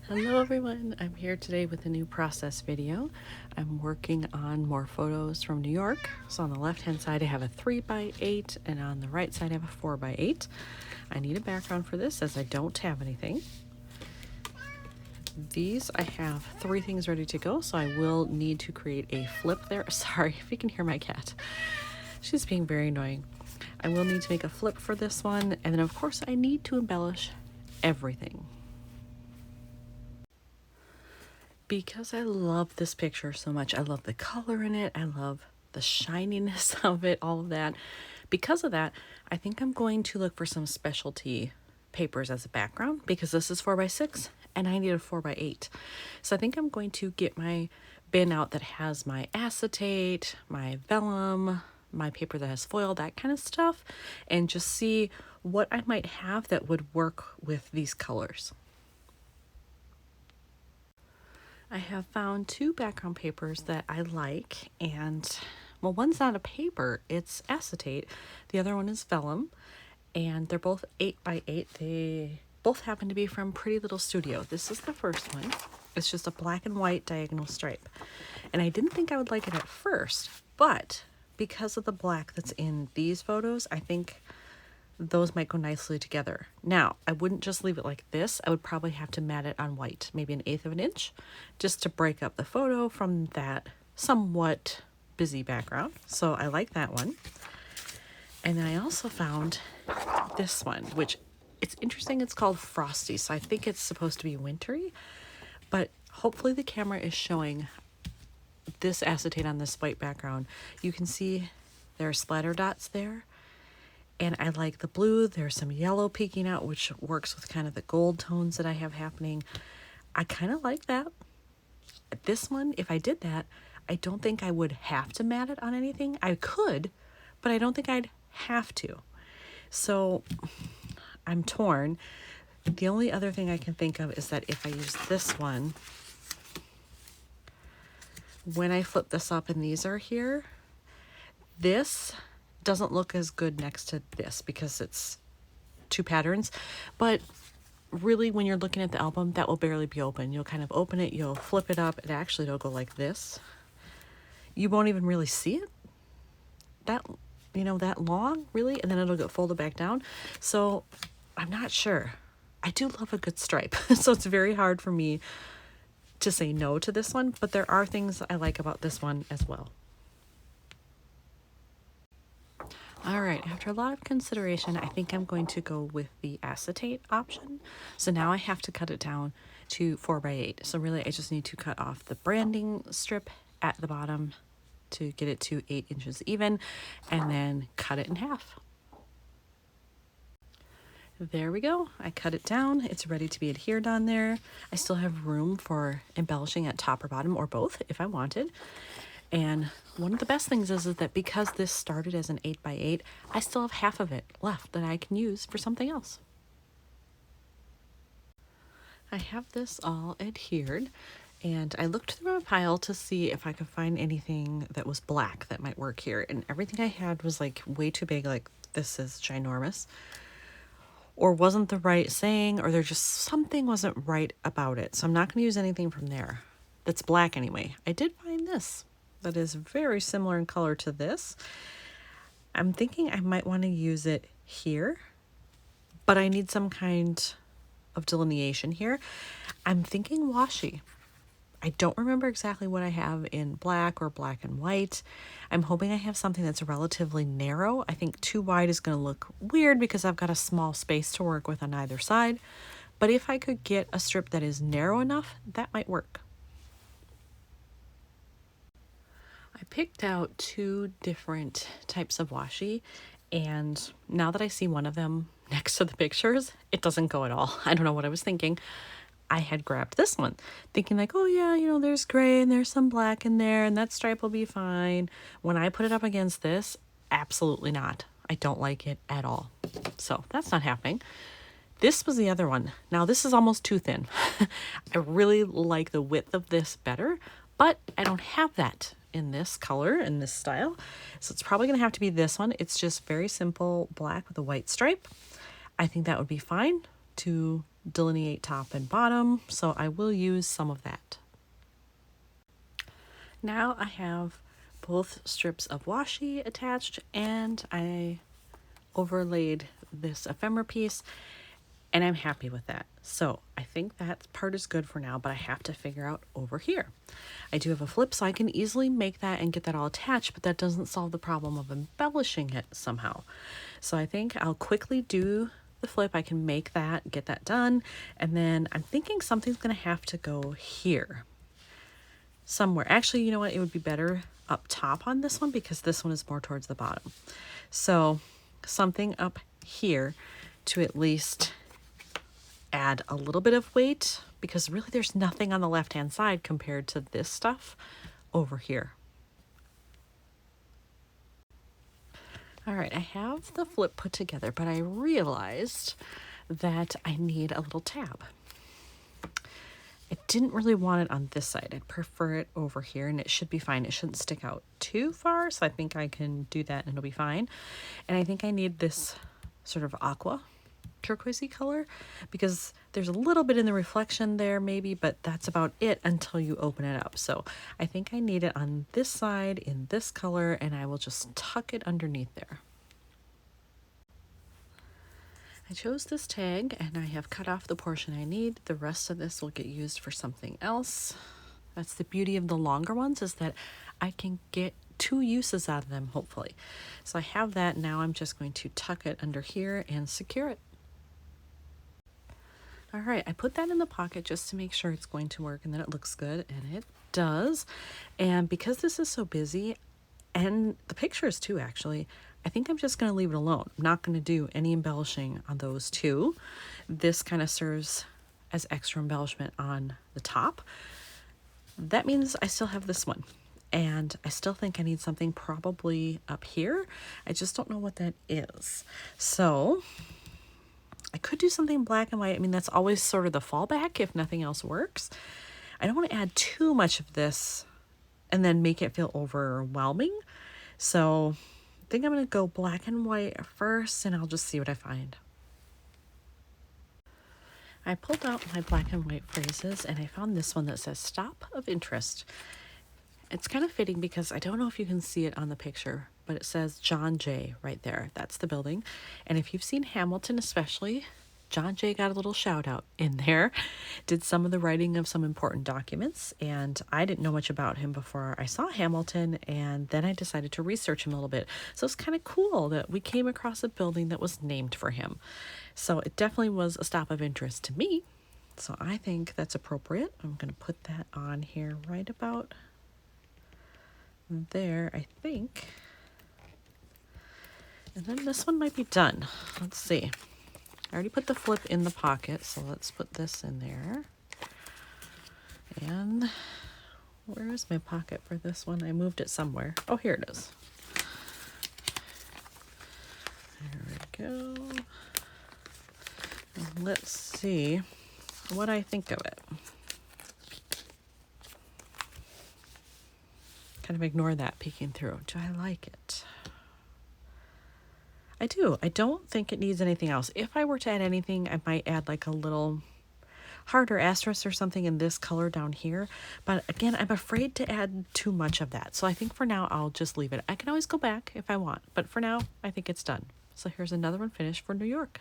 Hello everyone, I'm here today with a new process video. I'm working on more photos from New York. So on the left hand side I have a 3x8 and on the right side I have a 4x8. I need a background for this as I don't have anything. These I have 3 things ready to go, so I will need to create a flip there. Sorry if you can hear my cat. She's being very annoying. I will need to make a flip for this one, and then of course I need to embellish everything. Because I love this picture so much, I love the color in it, I love the shininess of it, all of that. Because of that, I think I'm going to look for some specialty papers as a background because this is 4x6 and I need a 4x8. So I think I'm going to get my bin out that has my acetate, my vellum, my paper that has foil, that kind of stuff, and just see what I might have that would work with these colors. I have found 2 background papers that I like, and well, one's not a paper, it's acetate. The other one is vellum, and they're both 8x8. They both happen to be from Pretty Little Studio. This is the first one. It's just a black and white diagonal stripe. And I didn't think I would like it at first, but because of the black that's in these photos, I think those might go nicely together. Now, I wouldn't just leave it like this. I would probably have to mat it on white, maybe 1/8 of an inch, just to break up the photo from that somewhat busy background. So I like that one. And then I also found this one, which it's interesting. It's called Frosty. So I think it's supposed to be wintry, but hopefully the camera is showing this acetate on this white background. You can see there are splatter dots there. And I like the blue. There's some yellow peeking out, which works with kind of the gold tones that I have happening. I kind of like that. This one, if I did that, I don't think I would have to mat it on anything. I could, but I don't think I'd have to. So I'm torn. The only other thing I can think of is that if I use this one, when I flip this up and these are here, this doesn't look as good next to this because it's 2 patterns, but really when you're looking at the album, that will barely be open. You'll kind of open it, you'll flip it up, and actually it'll go like this. You won't even really see it that long, really, and then it'll get folded back down. So I'm not sure. I do love a good stripe, so it's very hard for me to say no to this one, but there are things I like about this one as well. All right, after a lot of consideration, I think I'm going to go with the acetate option. So now I have to cut it down to 4x8. So really I just need to cut off the branding strip at the bottom to get it to 8 inches even, and then cut it in half. There we go. I cut it down. It's ready to be adhered on there. I still have room for embellishing at top or bottom or both if I wanted. And one of the best things is that because this started as an 8x8, I still have half of it left that I can use for something else. I have this all adhered, and I looked through a pile to see if I could find anything that was black that might work here. And everything I had was like way too big, like this is ginormous, or wasn't the right saying, or there just something wasn't right about it. So I'm not going to use anything from there that's black anyway. I did find this that is very similar in color to this. I'm thinking I might want to use it here, but I need some kind of delineation here. I'm thinking washi. I don't remember exactly what I have in black or black and white. I'm hoping I have something that's relatively narrow. I think too wide is going to look weird because I've got a small space to work with on either side. But if I could get a strip that is narrow enough, that might work. I picked out 2 different types of washi, and now that I see one of them next to the pictures, it doesn't go at all. I don't know what I was thinking. I had grabbed this one, thinking like, oh yeah, there's gray and there's some black in there and that stripe will be fine. When I put it up against this, absolutely not. I don't like it at all. So that's not happening. This was the other one. Now this is almost too thin. I really like the width of this better, but I don't have that in this color, in this style. So it's probably gonna have to be this one. It's just very simple black with a white stripe. I think that would be fine. to delineate top and bottom, so I will use some of that. Now I have both strips of washi attached, and I overlaid this ephemera piece, and I'm happy with that. So I think that part is good for now, but I have to figure out over here. I do have a flip, so I can easily make that and get that all attached, but that doesn't solve the problem of embellishing it somehow. So I think I'll quickly do the flip. I can make that, get that done, and then I'm thinking something's gonna have to go here somewhere. Actually, you know what? It would be better up top on this one because this one is more towards the bottom. So something up here to at least add a little bit of weight, because really there's nothing on the left hand side compared to this stuff over here. All right, I have the flip put together, but I realized that I need a little tab. I didn't really want it on this side. I'd prefer it over here, and it should be fine. It shouldn't stick out too far, so I think I can do that and it'll be fine. And I think I need this sort of aqua turquoisey color because there's a little bit in the reflection there maybe, but that's about it until you open it up. So I think I need it on this side in this color, and I will just tuck it underneath there. I chose this tag and I have cut off the portion I need. The rest of this will get used for something else. That's the beauty of the longer ones, is that I can get 2 uses out of them, hopefully. So I have that. Now I'm just going to tuck it under here and secure it. All right, I put that in the pocket just to make sure it's going to work and that it looks good, and it does. And because this is so busy, and the pictures too, actually, I think I'm just going to leave it alone. I'm not going to do any embellishing on those 2. This kind of serves as extra embellishment on the top. That means I still have this one, and I still think I need something probably up here. I just don't know what that is. So I could do something black and white. I mean, that's always sort of the fallback if nothing else works. I don't want to add too much of this and then make it feel overwhelming. So I think I'm going to go black and white first, and I'll just see what I find. I pulled out my black and white phrases, and I found this one that says Stop of Interest. It's kind of fitting because I don't know if you can see it on the picture, but it says John Jay right there. That's the building. And if you've seen Hamilton especially, John Jay got a little shout out in there, did some of the writing of some important documents, and I didn't know much about him before I saw Hamilton, and then I decided to research him a little bit. So it's kind of cool that we came across a building that was named for him. So it definitely was a stop of interest to me. So I think that's appropriate. I'm going to put that on here right about there, I think. And then this one might be done. Let's see. I already put the flip in the pocket, so let's put this in there. And where is my pocket for this one? I moved it somewhere. Oh, here it is. There we go. And let's see what I think of it. Kind of ignore that peeking through. Do I like it? I do. I don't think it needs anything else. If I were to add anything, I might add like a little heart or asterisk or something in this color down here. But again, I'm afraid to add too much of that. So I think for now, I'll just leave it. I can always go back if I want. But for now, I think it's done. So here's another one finished for New York.